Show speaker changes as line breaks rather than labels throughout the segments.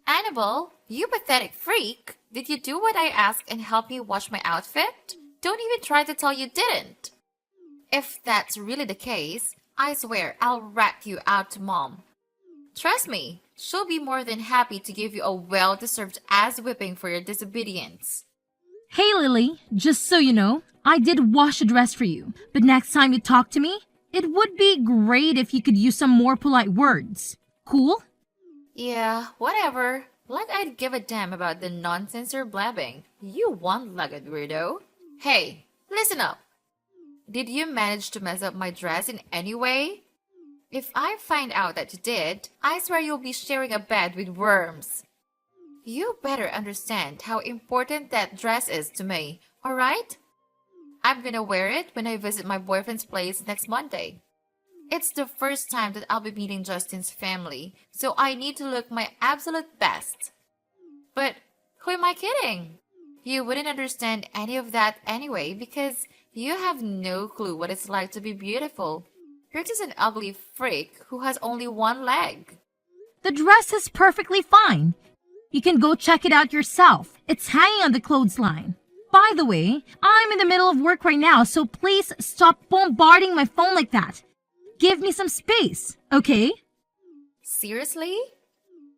Annabelle, you pathetic freak! Did you do what I asked and help me wash my outfit? Don't even try to tell you didn't! If that's really the case, I swear I'll rat you out to Mom. Trust me, she'll be more than happy to give you a well-deserved ass whipping for your disobedience.
Hey Lily, just so you know, I did wash a dress for you, but next time you talk to me, it would be great if you could use some more polite words. Cool?
Yeah, whatever. Like I'd give a damn about the nonsense you're blabbing. You one-legged weirdo. Hey, listen up. Did you manage to mess up my dress in any way? If I find out that you did, I swear you'll be sharing a bed with worms. You better understand how important that dress is to me, alright? I'm gonna wear it when I visit my boyfriend's place next Monday. It's the first time that I'll be meeting Justin's family, so I need to look my absolute best. But who am I kidding? You wouldn't understand any of that anyway because you have no clue what it's like to be beautiful. You're just an ugly freak who has only one leg.
The dress is perfectly fine. You can go check it out yourself. It's hanging on the clothesline. By the way, I'm in the middle of work right now, so please stop bombarding my phone like that. Give me some space, okay?
Seriously?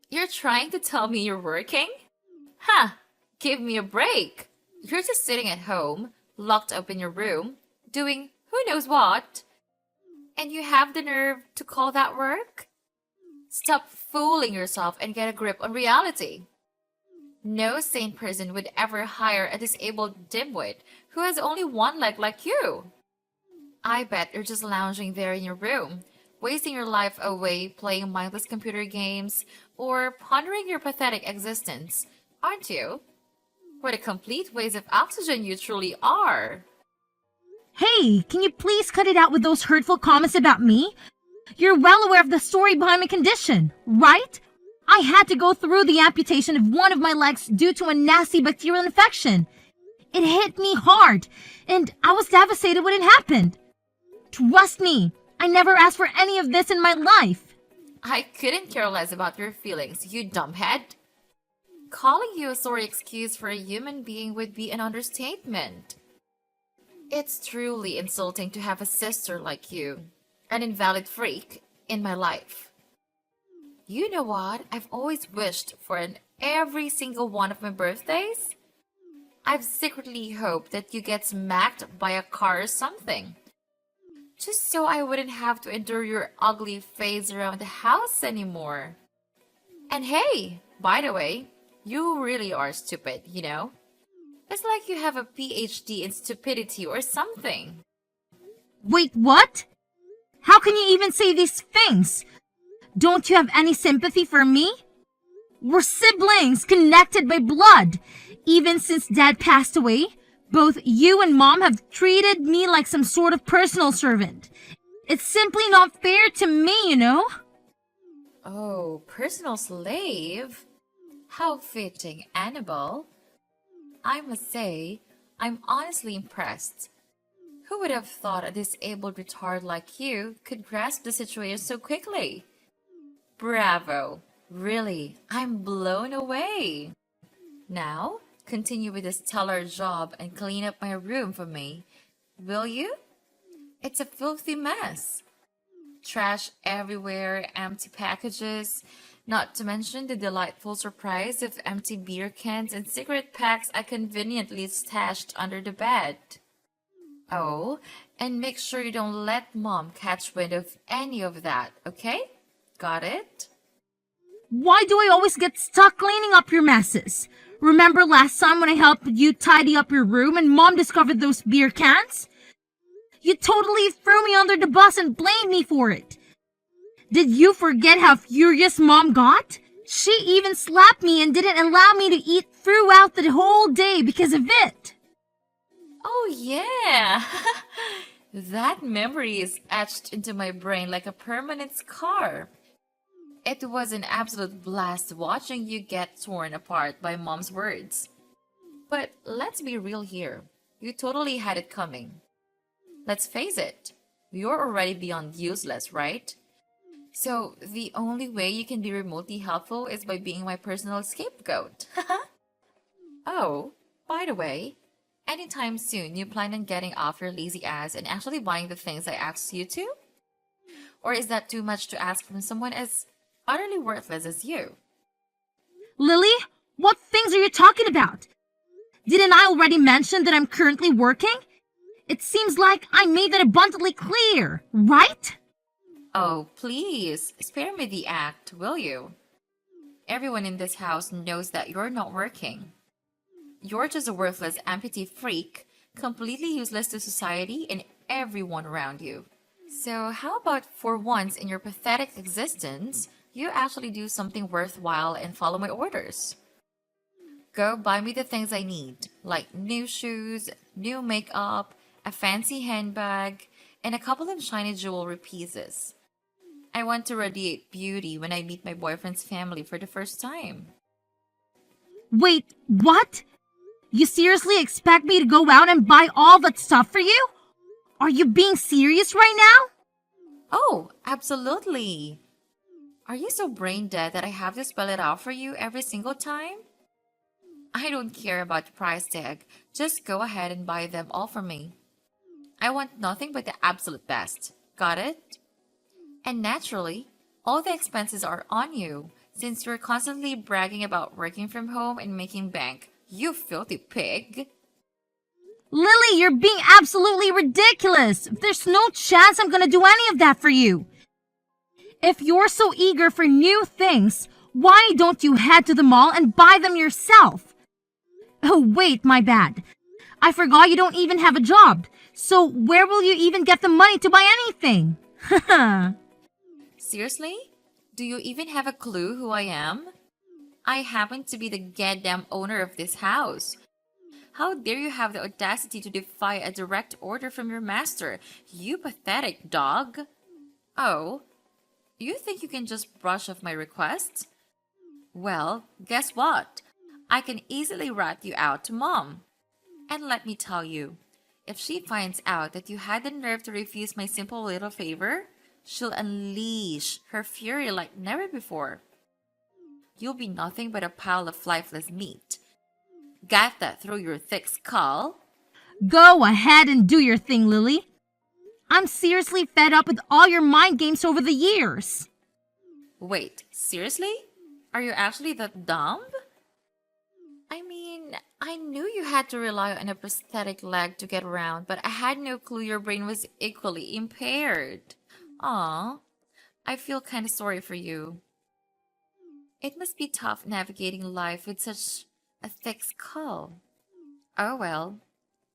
You're trying to tell me you're working? Huh, give me a break. You're just sitting at home, locked up in your room, doing who knows what. And you have the nerve to call that work? Stop fooling yourself and get a grip on reality. No sane person would ever hire a disabled dimwit who has only one leg like you. I bet you're just lounging there in your room, wasting your life away playing mindless computer games or pondering your pathetic existence, aren't you? What a complete waste of oxygen you truly are.
Hey, can you please cut it out with those hurtful comments about me? You're well aware of the story behind my condition, right? I had to go through the amputation of one of my legs due to a nasty bacterial infection. It hit me hard, and I was devastated when it happened. Trust me, I never asked for any of this in my life.
I couldn't care less about your feelings, you dumbhead. Calling you a sorry excuse for a human being would be an understatement. It's truly insulting to have a sister like you, an invalid freak, in my life. You know what I've always wished for in every single one of my birthdays? I've secretly hoped that you get smacked by a car or something. Just so I wouldn't have to endure your ugly face around the house anymore. And hey, by the way, you really are stupid, you know? It's like you have a PhD in stupidity or something.
Wait, what? How can you even say these things? Don't you have any sympathy for me? We're siblings connected by blood. Even since Dad passed away, both you and Mom have treated me like some sort of personal servant. It's simply not fair to me, you know?
Oh, personal slave? How fitting, Annabelle. I must say, I'm honestly impressed. Who would have thought a disabled retard like you could grasp the situation so quickly? Bravo! Really, I'm blown away. Now, continue with this stellar job and clean up my room for me, will you? It's a filthy mess. Trash everywhere, empty packages, not to mention the delightful surprise of empty beer cans and cigarette packs I conveniently stashed under the bed. Oh, and make sure you don't let Mom catch wind of any of that, okay? Got it?
Why do I always get stuck cleaning up your messes? Remember last time when I helped you tidy up your room and Mom discovered those beer cans? You totally threw me under the bus and blamed me for it. Did you forget how furious Mom got? She even slapped me and didn't allow me to eat throughout the whole day because of it.
Oh yeah! That memory is etched into my brain like a permanent scar. It was an absolute blast watching you get torn apart by Mom's words. But let's be real here. You totally had it coming. Let's face it, you're already beyond useless, right? So the only way you can be remotely helpful is by being my personal scapegoat. Oh, by the way, anytime soon you plan on getting off your lazy ass and actually buying the things I asked you to? Or is that too much to ask from someone as utterly worthless as you?
Lily, what things are you talking about? Didn't I already mention that I'm currently working? It seems like I made that abundantly clear, right?
Oh, please, spare me the act, will you? Everyone in this house knows that you're not working. You're just a worthless amputee freak, completely useless to society and everyone around you. So, how about for once in your pathetic existence, you actually do something worthwhile and follow my orders? Go buy me the things I need, like new shoes, new makeup, a fancy handbag, and a couple of shiny jewelry pieces. I want to radiate beauty when I meet my boyfriend's family for the first time.
Wait, what? You seriously expect me to go out and buy all that stuff for you? Are you being serious right now?
Oh, absolutely. Are you so brain dead that I have to spell it out for you every single time? I don't care about the price tag. Just go ahead and buy them all for me. I want nothing but the absolute best. Got it? And naturally, all the expenses are on you since you're constantly bragging about working from home and making bank. You filthy pig.
Lily, you're being absolutely ridiculous. There's no chance I'm gonna do any of that for you. If you're so eager for new things, why don't you head to the mall and buy them yourself? Oh, wait, my bad. I forgot you don't even have a job. So where will you even get the money to buy anything? Haha.
Seriously? Do you even have a clue who I am? I happen to be the goddamn owner of this house. How dare you have the audacity to defy a direct order from your master, you pathetic dog? Oh, you think you can just brush off my requests? Well, guess what? I can easily rat you out to Mom. And let me tell you, if she finds out that you had the nerve to refuse my simple little favor, she'll unleash her fury like never before. You'll be nothing but a pile of lifeless meat. Got that through your thick skull?
Go ahead and do your thing, Lily. I'm seriously fed up with all your mind games over the years.
Wait, seriously? Are you actually that dumb? I mean, I knew you had to rely on a prosthetic leg to get around, but I had no clue your brain was equally impaired. Aw, I feel kinda sorry for you. It must be tough navigating life with such a thick skull. Oh well,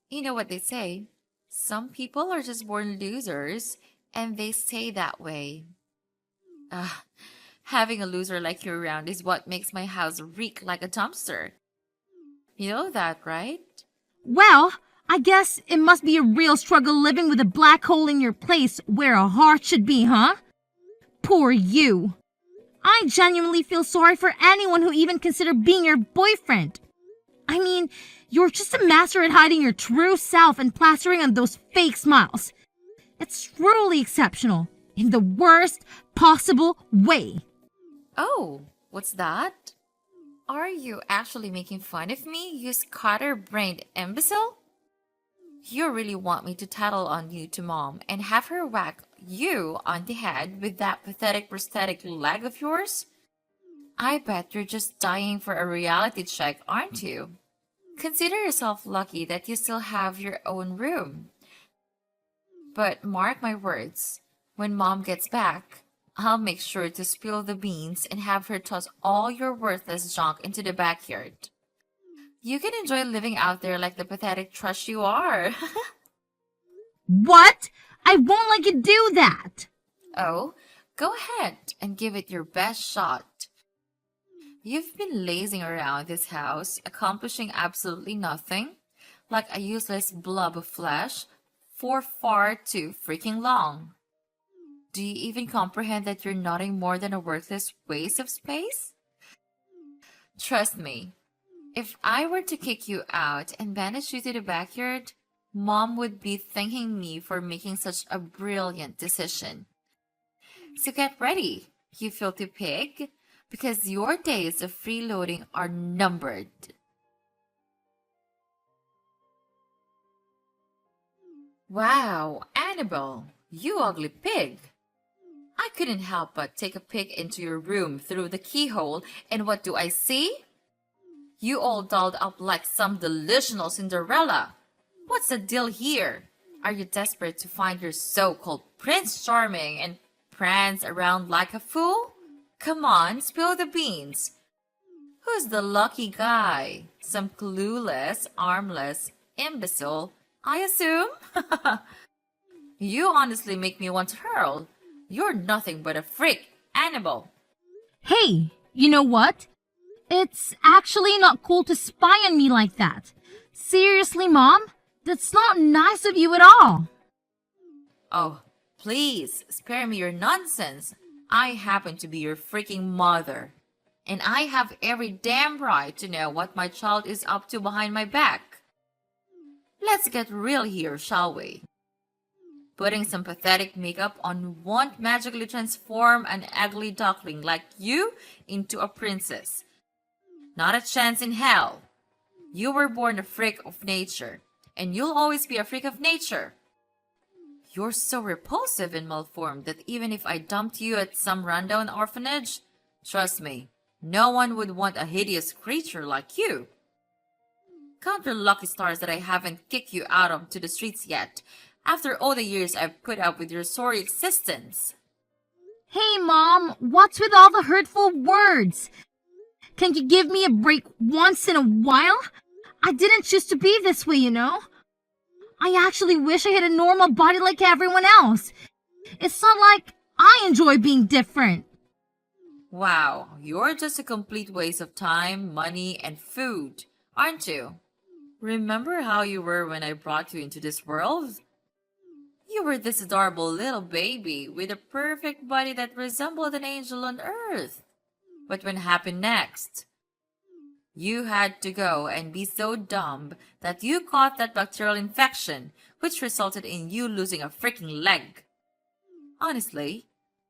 you know what they say. Some people are just born losers, and they stay that way. Ah, having a loser like you around is what makes my house reek like a dumpster. You know that, right?
Well, I guess it must be a real struggle living with a black hole in your place where a heart should be, huh? Poor you. I genuinely feel sorry for anyone who even considered being your boyfriend. I mean, you're just a master at hiding your true self and plastering on those fake smiles. It's truly exceptional, in the worst possible way.
Oh, what's that? Are you actually making fun of me, you scatter-brained imbecile? You really want me to tattle on you to Mom and have her whack you on the head with that pathetic prosthetic leg of yours? I bet you're just dying for a reality check, aren't you? Consider yourself lucky that you still have your own room. But mark my words, when Mom gets back, I'll make sure to spill the beans and have her toss all your worthless junk into the backyard. You can enjoy living out there like the pathetic trash you are.
What? I won't let you do that.
Oh, go ahead and give it your best shot. You've been lazing around this house, accomplishing absolutely nothing, like a useless blob of flesh, for far too freaking long. Do you even comprehend that you're nothing more than a worthless waste of space? Trust me, if I were to kick you out and banish you to the backyard, Mom would be thanking me for making such a brilliant decision. So get ready, you filthy pig, because your days of freeloading are numbered. Wow, Annabelle, you ugly pig! I couldn't help but take a peek into your room through the keyhole, and what do I see? You all dolled up like some delusional Cinderella. What's the deal here? Are you desperate to find your so-called Prince Charming and prance around like a fool? Come on, spill the beans. Who's the lucky guy? Some clueless, armless imbecile, I assume? You honestly make me want to hurl. You're nothing but a freak, Annabelle.
Hey, you know what? It's actually not cool to spy on me like that. Seriously, Mom? That's not nice of you at all.
Oh, please, spare me your nonsense. I happen to be your freaking mother. And I have every damn right to know what my child is up to behind my back. Let's get real here, shall we? Putting some pathetic makeup on won't magically transform an ugly duckling like you into a princess. Not a chance in hell. You were born a freak of nature, and you'll always be a freak of nature. You're so repulsive and malformed that even if I dumped you at some rundown orphanage, trust me, no one would want a hideous creature like you. Count your lucky stars that I haven't kicked you out onto the streets yet, after all the years I've put up with your sorry existence.
Hey, Mom, what's with all the hurtful words? Can you give me a break once in a while? I didn't choose to be this way, you know? I actually wish I had a normal body like everyone else. It's not like I enjoy being different.
Wow, you're just a complete waste of time, money, and food, aren't you? Remember how you were when I brought you into this world? You were this adorable little baby with a perfect body that resembled an angel on earth. But what happened next? You had to go and be so dumb that you caught that bacterial infection, which resulted in you losing a freaking leg. Honestly,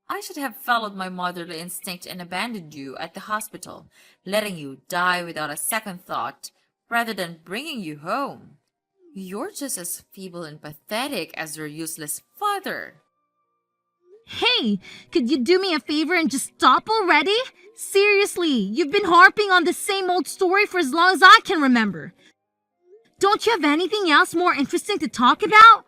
I should have followed my motherly instinct and abandoned you at the hospital, letting you die without a second thought, rather than bringing you home. You're just as feeble and pathetic as your useless father.
Hey, could you do me a favor and just stop already? Seriously, you've been harping on the same old story for as long as I can remember. Don't you have anything else more interesting to talk about?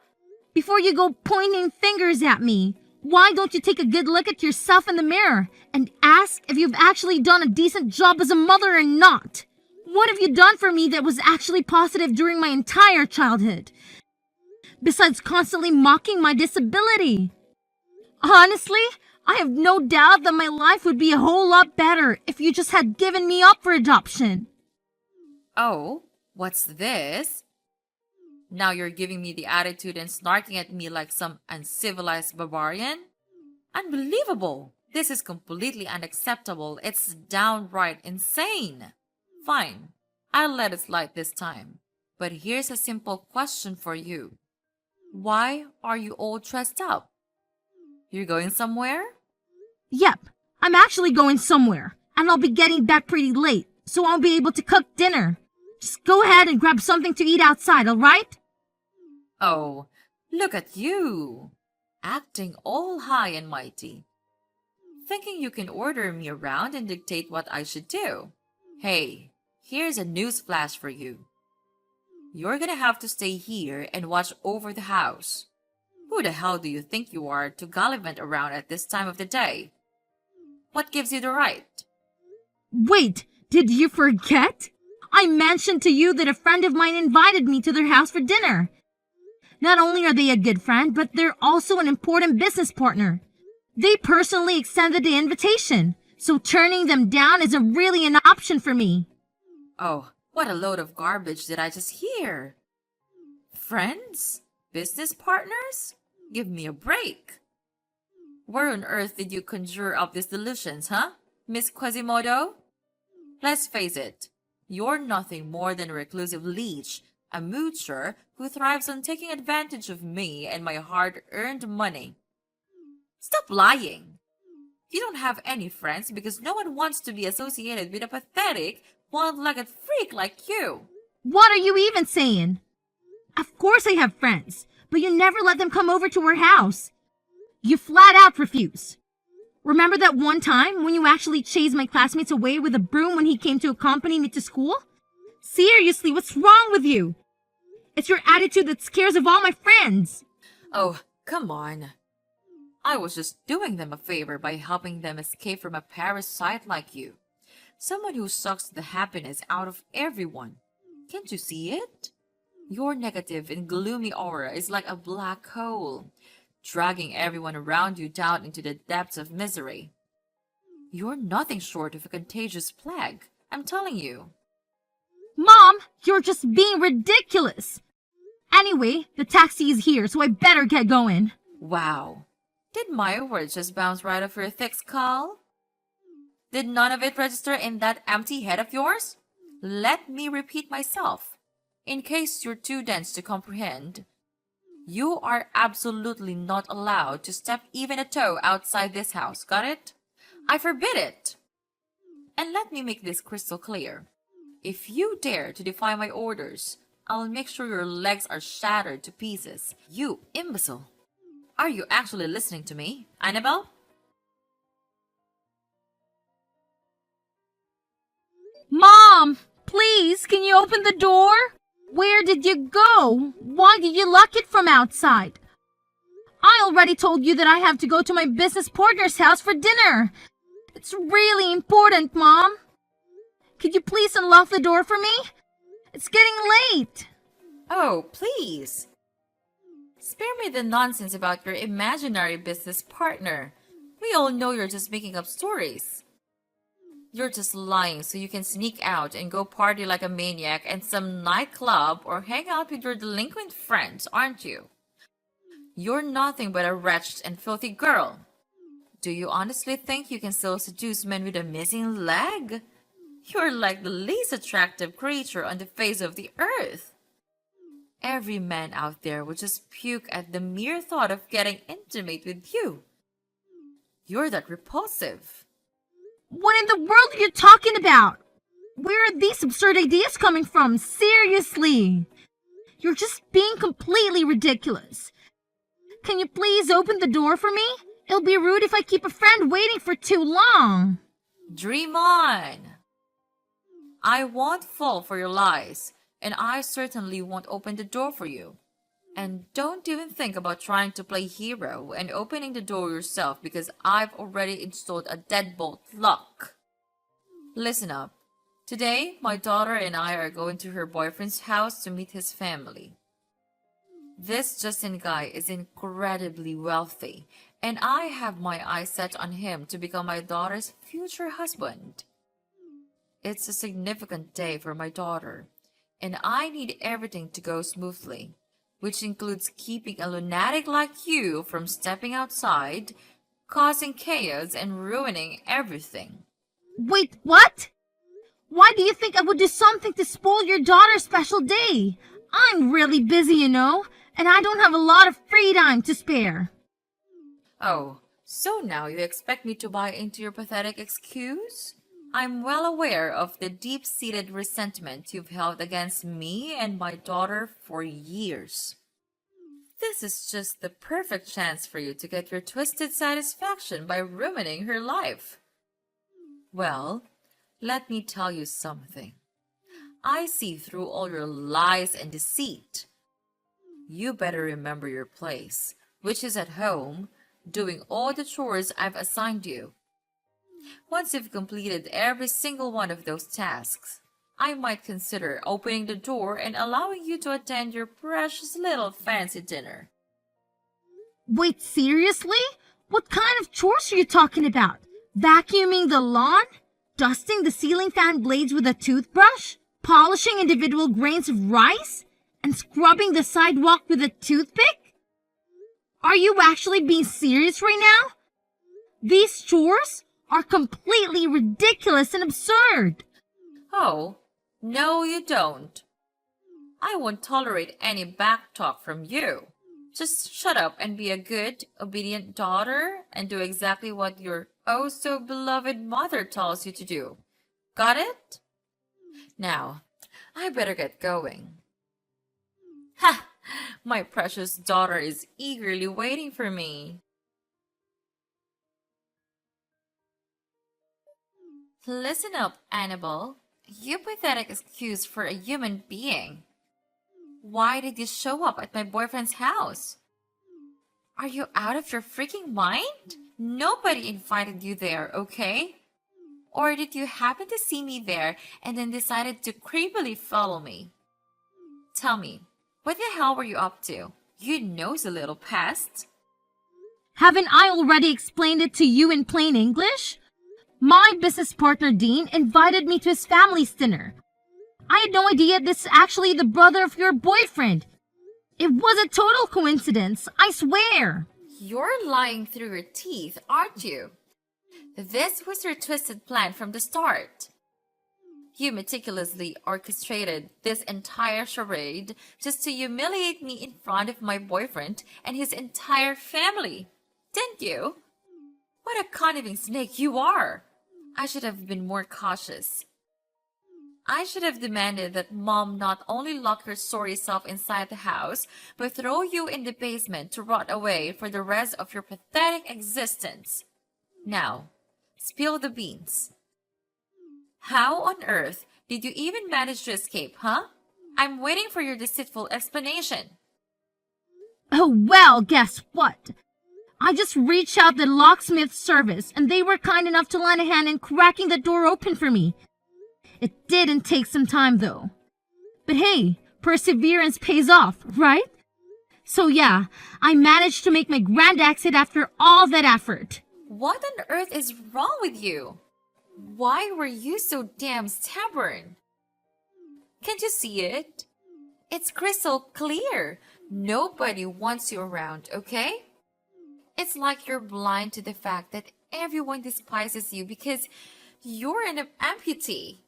Before you go pointing fingers at me, why don't you take a good look at yourself in the mirror and ask if you've actually done a decent job as a mother or not? What have you done for me that was actually positive during my entire childhood? Besides constantly mocking my disability. Honestly, I have no doubt that my life would be a whole lot better if you just had given me up for adoption.
Oh, what's this? Now you're giving me the attitude and snarking at me like some uncivilized barbarian? Unbelievable! This is completely unacceptable. It's downright insane. Fine, I'll let it slide this time. But here's a simple question for you. Why are you all dressed up? You're going somewhere?
Yep, I'm actually going somewhere, and I'll be getting back pretty late, so I'll be able to cook dinner. Just go ahead and grab something to eat outside, alright?
Oh, look at you, acting all high and mighty. Thinking you can order me around and dictate what I should do. Hey, here's a news flash for you. You're gonna have to stay here and watch over the house. Who the hell do you think you are to gallivant around at this time of the day? What gives you the right?
Wait, did you forget? I mentioned to you that a friend of mine invited me to their house for dinner. Not only are they a good friend, but they're also an important business partner. They personally extended the invitation, so turning them down isn't really an option for me.
Oh, what a load of garbage did I just hear? Friends? Business partners? Give me a break. Where on earth did you conjure up these delusions, huh, Miss Quasimodo? Let's face it, you're nothing more than a reclusive leech, a moocher who thrives on taking advantage of me and my hard-earned money. Stop lying. You don't have any friends because no one wants to be associated with a pathetic, one-legged freak like you.
What are you even saying? Of course I have friends, but you never let them come over to our house. You flat out refuse. Remember that one time when you actually chased my classmates away with a broom when he came to accompany me to school? Seriously, what's wrong with you? It's your attitude that scares of all my friends.
Oh, come on. I was just doing them a favor by helping them escape from a parasite like you. Someone who sucks the happiness out of everyone. Can't you see it? Your negative and gloomy aura is like a black hole, dragging everyone around you down into the depths of misery. You're nothing short of a contagious plague, I'm telling you.
Mom, you're just being ridiculous. Anyway, the taxi is here, so I better get going.
Wow. Did my words just bounce right off your thick skull? Did none of it register in that empty head of yours? Let me repeat myself, in case you're too dense to comprehend. You are absolutely not allowed to step even a toe outside this house, got it? I forbid it. And let me make this crystal clear. If you dare to defy my orders, I'll make sure your legs are shattered to pieces. You imbecile. Are you actually listening to me, Annabelle?
Mom, please, can you open the door? Where did you go? Why did you lock it from outside? I already told you that I have to go to my business partner's house for dinner. It's really important, Mom. Could you please unlock the door for me? It's getting late.
Oh, please. Spare me the nonsense about your imaginary business partner. We all know you're just making up stories. You're just lying so you can sneak out and go party like a maniac at some nightclub or hang out with your delinquent friends, aren't you? You're nothing but a wretched and filthy girl. Do you honestly think you can still seduce men with a missing leg? You're like the least attractive creature on the face of the earth. Every man out there would just puke at the mere thought of getting intimate with you. You're that repulsive.
What in the world are you talking about? Where are these absurd ideas coming from? Seriously. You're just being completely ridiculous. Can you please open the door for me? It'll be rude if I keep a friend waiting for too long.
Dream on. I won't fall for your lies, and I certainly won't open the door for you. And don't even think about trying to play hero and opening the door yourself because I've already installed a deadbolt lock. Listen up. Today, my daughter and I are going to her boyfriend's house to meet his family. This Justin guy is incredibly wealthy, and I have my eyes set on him to become my daughter's future husband. It's a significant day for my daughter, and I need everything to go smoothly, which includes keeping a lunatic like you from stepping outside, causing chaos, and ruining everything.
Wait, what? Why do you think I would do something to spoil your daughter's special day? I'm really busy, you know, and I don't have a lot of free time to spare.
Oh, so now you expect me to buy into your pathetic excuse? I'm well aware of the deep-seated resentment you've held against me and my daughter for years. This is just the perfect chance for you to get your twisted satisfaction by ruining her life. Well, let me tell you something. I see through all your lies and deceit. You better remember your place, which is at home, doing all the chores I've assigned you. Once you've completed every single one of those tasks, I might consider opening the door and allowing you to attend your precious little fancy dinner.
Wait, seriously? What kind of chores are you talking about? Vacuuming the lawn? Dusting the ceiling fan blades with a toothbrush? Polishing individual grains of rice? And scrubbing the sidewalk with a toothpick? Are you actually being serious right now? These chores are completely ridiculous and absurd.
Oh, no you don't. I won't tolerate any backtalk from you. Just shut up and be a good, obedient daughter and do exactly what your oh so beloved mother tells you to do. Got it? Now, I better get going. Ha! My precious daughter is eagerly waiting for me. Listen up, Annabelle. You pathetic excuse for a human being. Why did you show up at my boyfriend's house? Are you out of your freaking mind? Nobody invited you there, okay? Or did you happen to see me there and then decided to creepily follow me? Tell me, what the hell were you up to? You nosy little pest.
Haven't I already explained it to you in plain English? My business partner Dean invited me to his family's dinner. I had no idea this is actually the brother of your boyfriend. It was a total coincidence, I swear.
You're lying through your teeth, aren't you? This was your twisted plan from the start. You meticulously orchestrated this entire charade just to humiliate me in front of my boyfriend and his entire family, didn't you? What a conniving snake you are! I should have been more cautious. I should have demanded that Mom not only lock your sorry self inside the house, but throw you in the basement to rot away for the rest of your pathetic existence. Now, spill the beans. How on earth did you even manage to escape, huh? I'm waiting for your deceitful explanation.
Oh well, guess what? I just reached out the locksmith service and they were kind enough to lend a hand in cracking the door open for me. It didn't take some time though. But hey, perseverance pays off, right? So yeah, I managed to make my grand exit after all that effort.
What on earth is wrong with you? Why were you so damn stubborn? Can't you see it? It's crystal clear. Nobody wants you around, okay? It's like you're blind to the fact that everyone despises you because you're an amputee.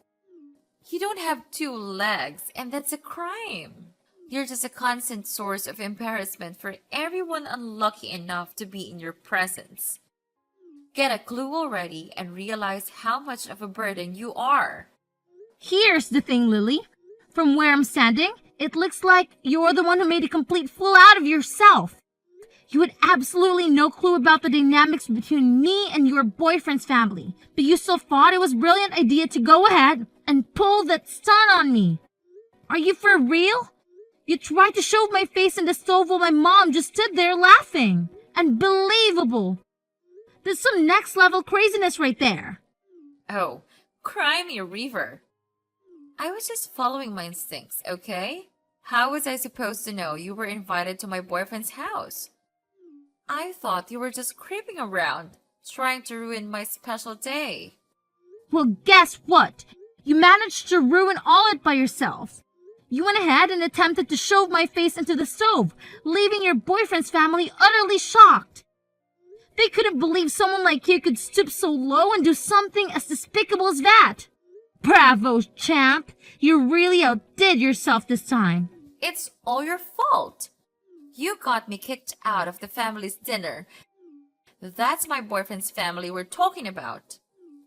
You don't have 2 legs, and that's a crime. You're just a constant source of embarrassment for everyone unlucky enough to be in your presence. Get a clue already and realize how much of a burden you are.
Here's the thing, Lily. From where I'm standing, it looks like you're the one who made a complete fool out of yourself. You had absolutely no clue about the dynamics between me and your boyfriend's family, but you still thought it was a brilliant idea to go ahead and pull that stunt on me. Are you for real? You tried to shove my face in the stove while my mom just stood there laughing. Unbelievable. There's some next level craziness right there.
Oh, cry me a river. I was just following my instincts, okay? How was I supposed to know you were invited to my boyfriend's house? I thought you were just creeping around, trying to ruin my special day.
Well, guess what? You managed to ruin all it by yourself. You went ahead and attempted to shove my face into the stove, leaving your boyfriend's family utterly shocked. They couldn't believe someone like you could stoop so low and do something as despicable as that. Bravo, champ. You really outdid yourself this time.
It's all your fault. You got me kicked out of the family's dinner. That's my boyfriend's family we're talking about.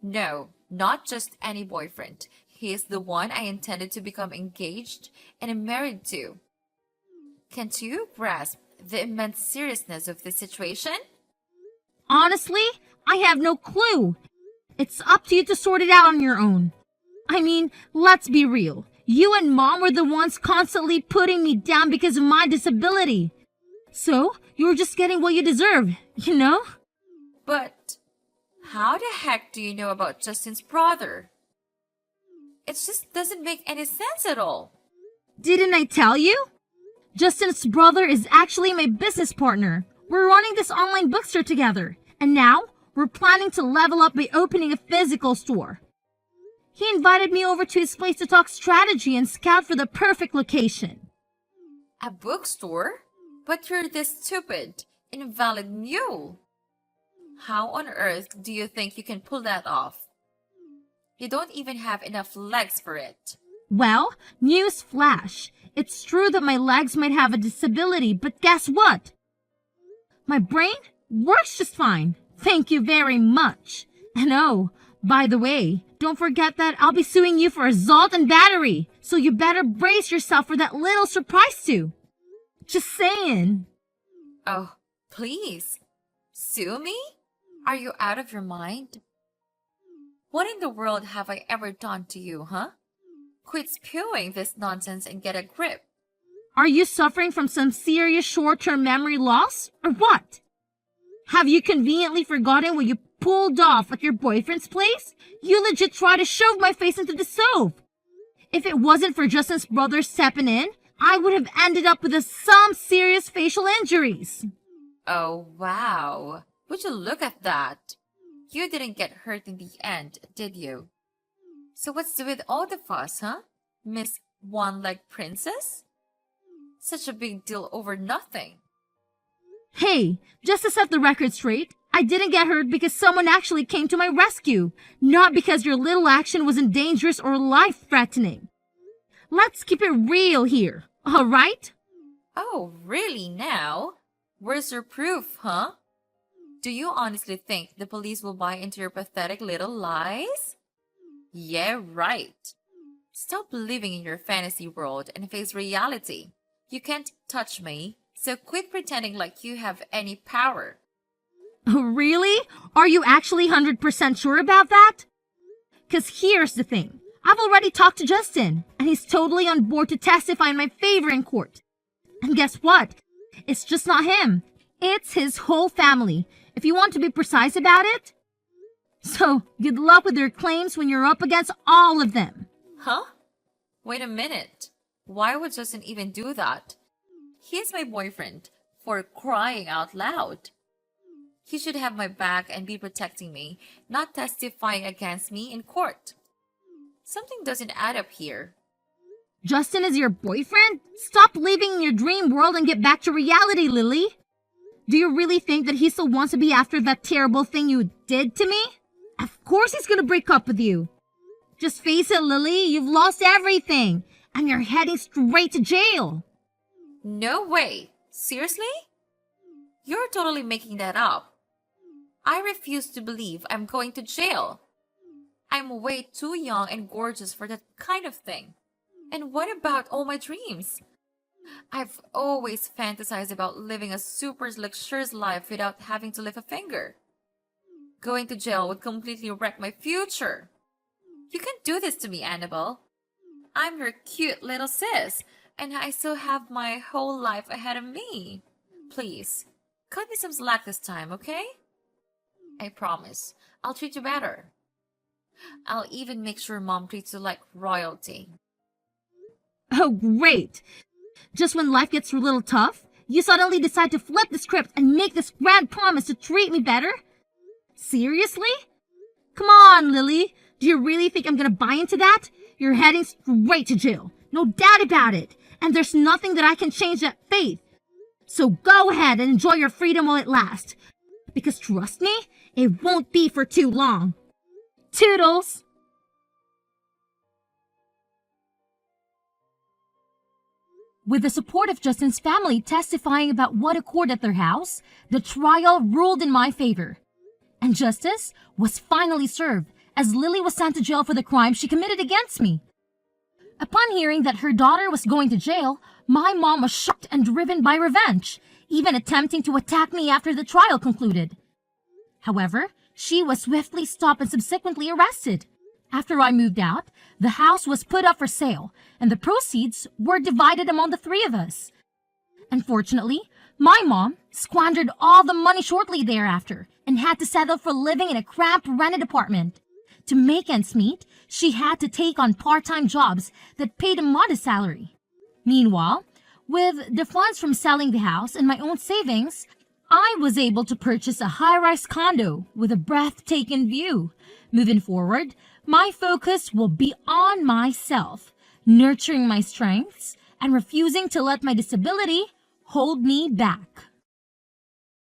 No, not just any boyfriend. He is the one I intended to become engaged and married to. Can't you grasp the immense seriousness of the situation?
Honestly, I have no clue. It's up to you to sort it out on your own. I mean, let's be real. You and Mom were the ones constantly putting me down because of my disability. So, you're just getting what you deserve, you know?
But how the heck do you know about Justin's brother? It just doesn't make any sense at all.
Didn't I tell you? Justin's brother is actually my business partner. We're running this online bookstore together, and now we're planning to level up by opening a physical store. He invited me over to his place to talk strategy and scout for the perfect location.
A bookstore? But you're this stupid, invalid mule. How on earth do you think you can pull that off? You don't even have enough legs for it.
Well, news flash. It's true that my legs might have a disability, but guess what? My brain works just fine. Thank you very much. And oh, by the way, don't forget that I'll be suing you for assault and battery, so you better brace yourself for that little surprise too. Just saying.
Oh, please. Sue me? Are you out of your mind? What in the world have I ever done to you, huh? Quit spewing this nonsense and get a grip.
Are you suffering from some serious short-term memory loss, or what? Have you conveniently forgotten what you pulled off at your boyfriend's place? You legit tried to shove my face into the stove. If it wasn't for Justin's brother stepping in, I would have ended up with some serious facial injuries.
Oh, wow. Would you look at that? You didn't get hurt in the end, did you? So what's with all the fuss, huh? Miss One-Leg Princess? Such a big deal over nothing.
Hey, just to set the record straight, I didn't get hurt because someone actually came to my rescue, not because your little action wasn't dangerous or life-threatening. Let's keep it real here, all right?
Oh, really now? Where's your proof, huh? Do you honestly think the police will buy into your pathetic little lies? Yeah, right. Stop living in your fantasy world and face reality. You can't touch me, so quit pretending like you have any power.
Really? Are you actually 100% sure about that? 'Cause here's the thing. I've already talked to Justin, and he's totally on board to testify in my favor in court. And guess what? It's just not him. It's his whole family, if you want to be precise about it. So, good luck with your claims when you're up against all of them.
Huh? Wait a minute. Why would Justin even do that? He's my boyfriend, for crying out loud. He should have my back and be protecting me, not testifying against me in court. Something doesn't add up here.
Justin is your boyfriend? Stop living in your dream world and get back to reality, Lily. Do you really think that he still wants to be after that terrible thing you did to me? Of course he's gonna break up with you. Just face it, Lily, you've lost everything, and you're heading straight to jail.
No way. Seriously? You're totally making that up. I refuse to believe I'm going to jail. I'm way too young and gorgeous for that kind of thing. And what about all my dreams? I've always fantasized about living a super luxurious life without having to lift a finger. Going to jail would completely wreck my future. You can't do this to me, Annabelle. I'm your cute little sis, and I still have my whole life ahead of me. Please, cut me some slack this time, okay? I promise, I'll treat you better. I'll even make sure Mom treats you like royalty.
Oh, great. Just when life gets a little tough, you suddenly decide to flip the script and make this grand promise to treat me better? Seriously? Come on, Lily. Do you really think I'm gonna buy into that? You're heading straight to jail. No doubt about it. And there's nothing that I can change that fate. So go ahead and enjoy your freedom while it lasts. Because trust me, it won't be for too long. Toodles! With the support of Justin's family testifying about what occurred at their house, the trial ruled in my favor. And justice was finally served, as Lily was sent to jail for the crime she committed against me. Upon hearing that her daughter was going to jail, my mom was shocked and driven by revenge, even attempting to attack me after the trial concluded. However, she was swiftly stopped and subsequently arrested. After I moved out, the house was put up for sale, and the proceeds were divided among the three of us. Unfortunately, my mom squandered all the money shortly thereafter and had to settle for living in a cramped rented apartment. To make ends meet, she had to take on part-time jobs that paid a modest salary. Meanwhile, with the funds from selling the house and my own savings, I was able to purchase a high-rise condo with a breathtaking view. Moving forward, my focus will be on myself, nurturing my strengths and refusing to let my disability hold me back.